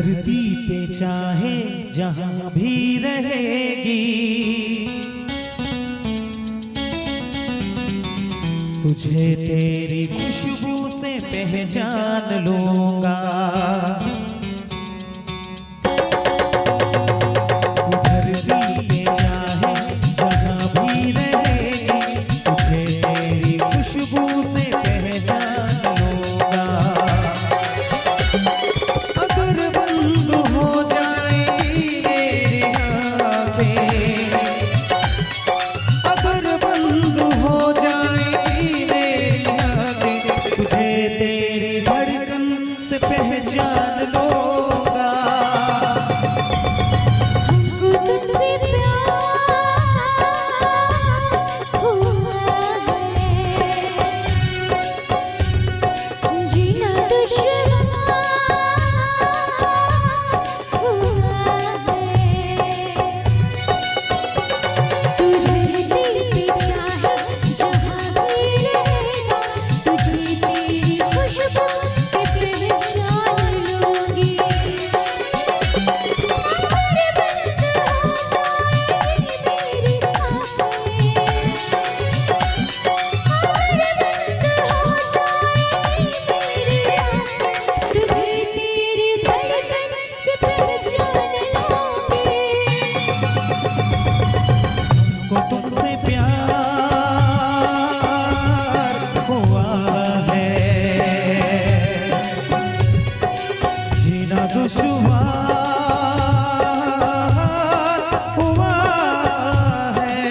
धरती पे चाहे जहां भी रहेगी, तुझे तेरी खुशबू से पहचान लूंगा। तू धरती पे चाहे जहां भी रहेगी, तुझे तेरी खुशबू से पहचान लूंगा। अगर बंद हो जाएगी मेरी आँखें, अगर बंद हो जाएगी मेरी आँखें, तुझे तेरी धड़कन से पहचान लूंगा। हमको तुमसे प्यार हुआ है, जीना दुश्वार हुआ है। तू धरती पे चाहे जहां भी रहेगा, तुझे तेरी खुशबू से पहचान लूंगी। अगर बंद हो जाएगी मेरी आँखें, अगर बंद हो जाएगी मेरी आँखें, तुझे तेरी धड़कन से पहचान लूंगी। हमको तुमसे प्यार हुआ है, जीना दुश्वार हुआ है।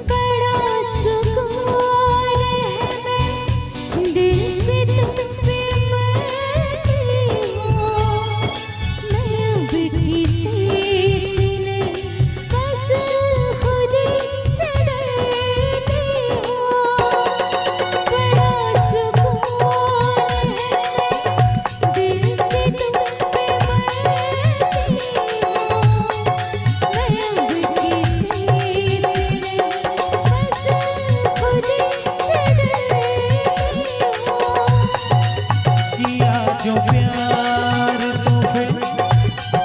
बड़ा सुकून है, मैं दिल से तुम पे मरती हूँ। मैं अब किसी से नहीं, बस खुद से डरती हूँ। बड़ा सुकून है, मैं दिल से तुम पे मरती हूँ। मैं अब किसी से नहीं, बस खुद से डरती हूँ। किया जो प्यार तो फिर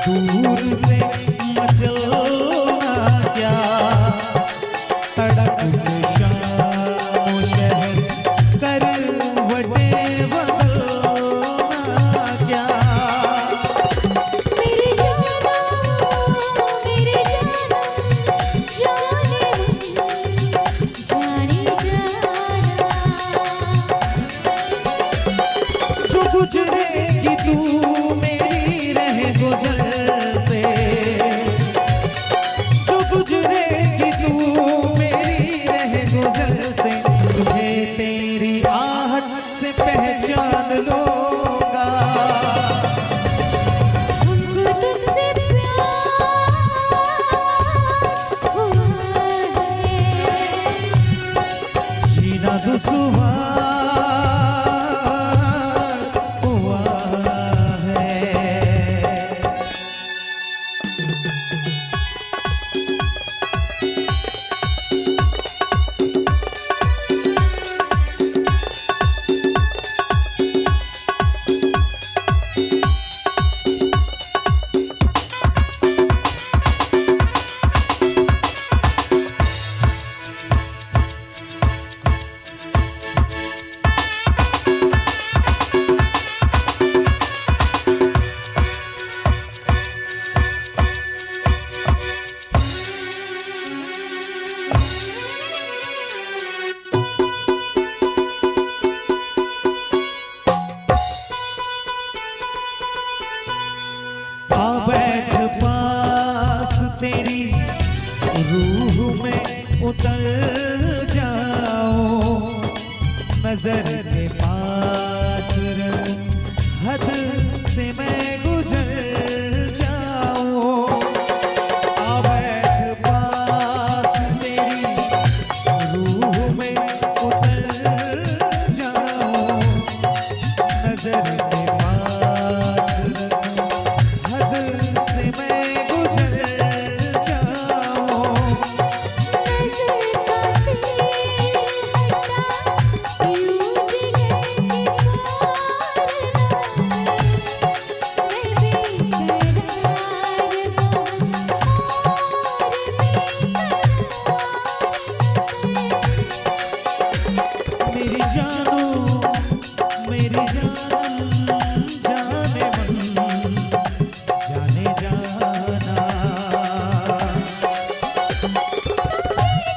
दूर से मचलना क्या, तड़प शाम शहर करवटें बदलना क्या। मेरे जाना जाने मन जाने जाना। जो गुजरेगी तू मेरी रह गुजर से, जो गुजरेगी तू मेरी रह गुजर से, तुझे तेरी आहट से पहचान लूंगा। हमको तुमसे प्यार हुआ है, जीना दुश्वार हुआ है। आ बैठ पास तेरी रूह में उतर जाऊं, नजर के पास रह हद से मैं गुजर जाऊं। आ बैठ पास तेरी रूह में उतर जाऊं। नजर के पास रखूं, हद से मैं गुजर जाऊं। नज़र का तीर हटा यूं जिगर के पार ना मैं बेकरार बहुत और मेरी जानू मेरी जान जाने मन जाने जाना।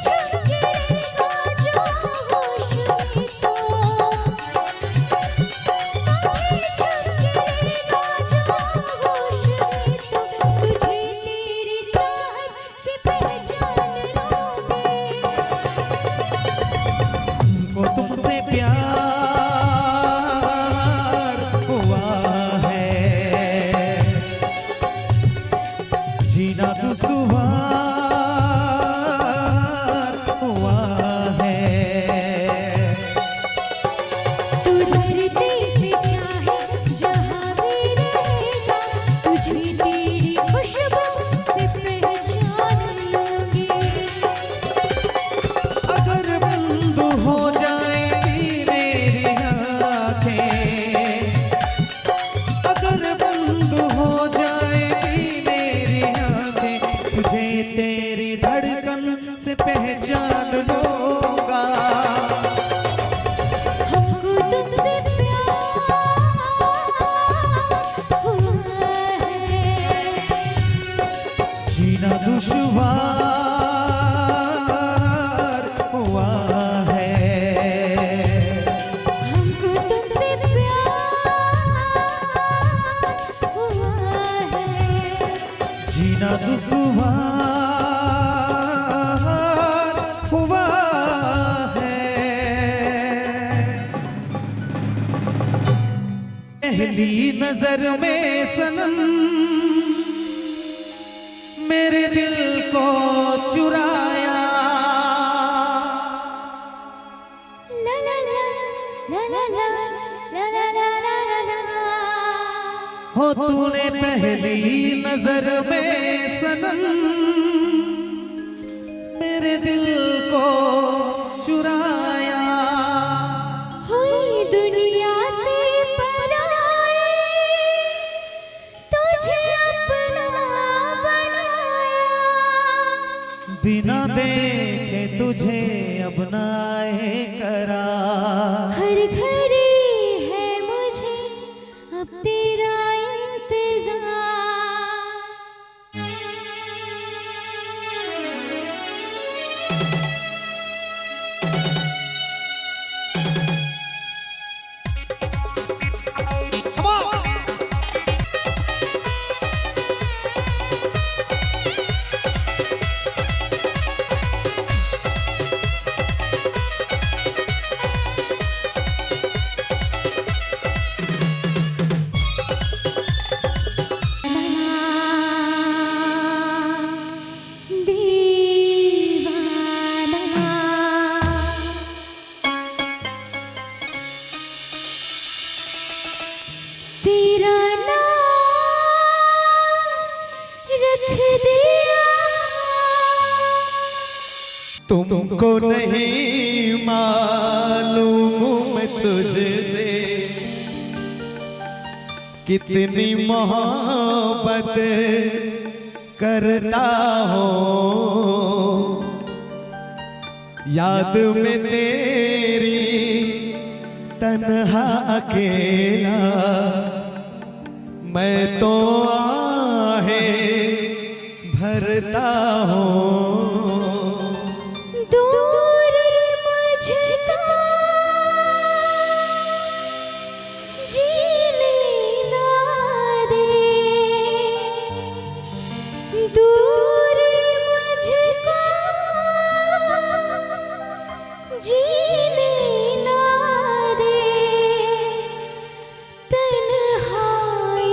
झुकेगा जो होश में तो झुकेगा जो होश में तो तुझे तेरी चाहत से पहचान लूंगी। को तुमसे प्यार हुआ है, जीना दुश्वार हुआ है। तू धरती पे चाहे जहाँ भी रहेगा तुझे तेरी खुशबू से पहचान लूंगी। अगर बंद हो जाएगी मेरी आँखें, अगर बंद हो जाएगी मेरी आँखें, तुझे तेरी धड़कन से पहचान लूंगा। हमको तुमसे प्यार हुआ है, जीना दुश्वार हुआ है। हमको तुमसे प्यार हुआ है। जीना दुश्वार हुआ है। पहली नजर में सनम मेरे दिल को चुराया। ला ला ला ला ला ला ला ला ला ला ला ला। हो तूने पहली नजर में सनम मेरे दिल को चुराया। हुई दुनिया से पराई तुझे अपना बनाया। बिना देखे तुझे अपनाए करा। हर घड़ी है मुझे अब तेरा इंतजार। तेरा नाम रख दिया। तुमको नहीं मालूम मैं तुझसे कितनी मोहब्बत करता हूँ। याद में तेरी तन्हा अकेला मैं तो आहें भरता हूँ। दूर मुझको जीने ना दे। दूर मुझको जीने ना दे। तन्हाई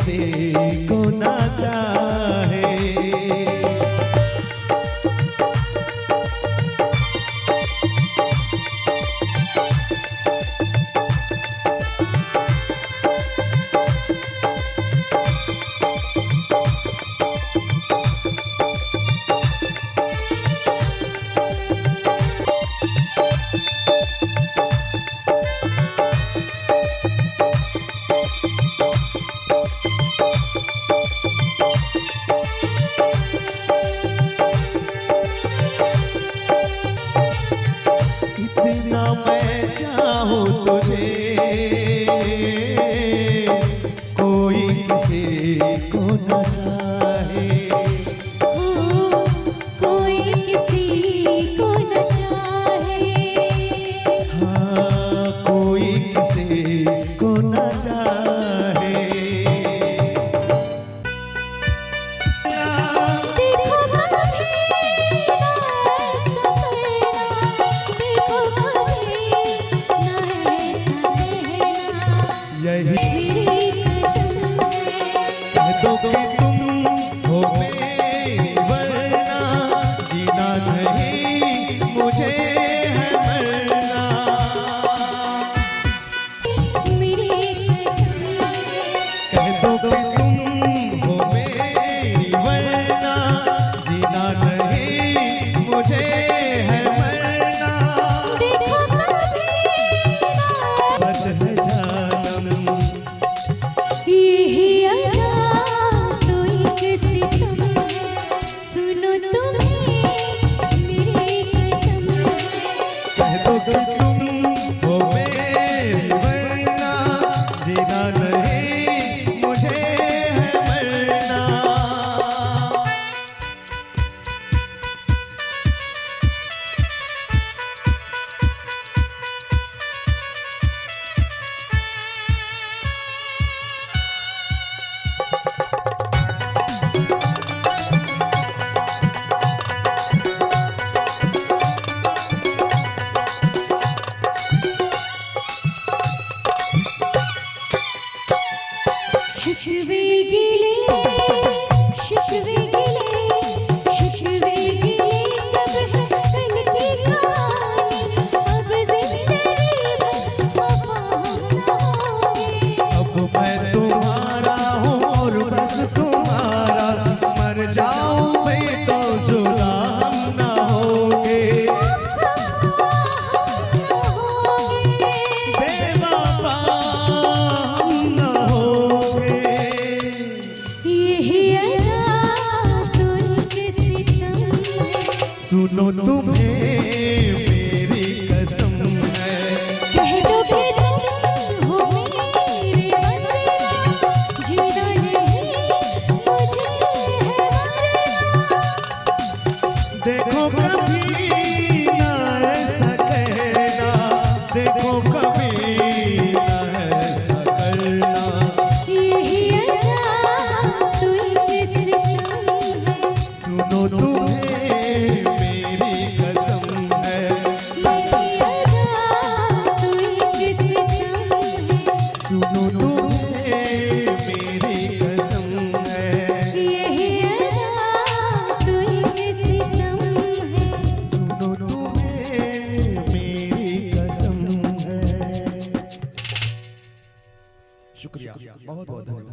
किसी को ना चाहे। इतना मैं चाहूं तुझे, कोई किसी को न चाहे। कोई किसी को न चाहे। हाँ, कोई किसी को न चाहे। देखो कभी ना ऐसा कहना, देखो कभी ना ऐसा कहना। यही मेरी कसम है, कह दो कि तुम हो मेरी, वरना जीना नहीं मुझे है मरना। मेरी कसम है, कह दो कि तुम हो मेरी, वरना जीना नहीं मुझे है मरना। देखो कभी ना बद है जानम यही अदा तो एक सितम है। सुनो तुम्हें मेरी कसम है। कह दो कि तुम हो मेरी, वरना जीना नहीं मुझे है मरना। शिकवे गिले, शिकवे गिले, शिकवे गिले सब है कल की कहानी। अब जिंदगी भर वफा हम ना होंगे। अब मैं